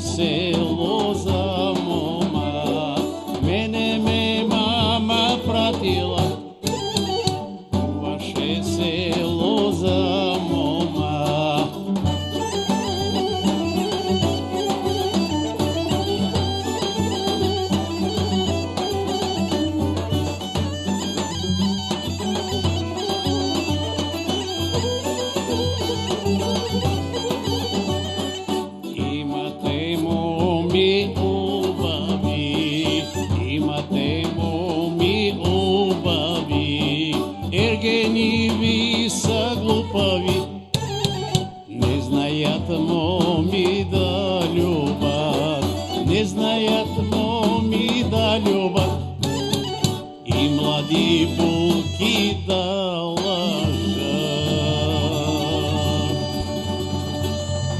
село за мома, мене ме мама пратила, ваше село за мома. Имате моми убави, имате моми убави, ергениви са глупави, не знаят моми да любат, не знаят моми да любат, и млади булки да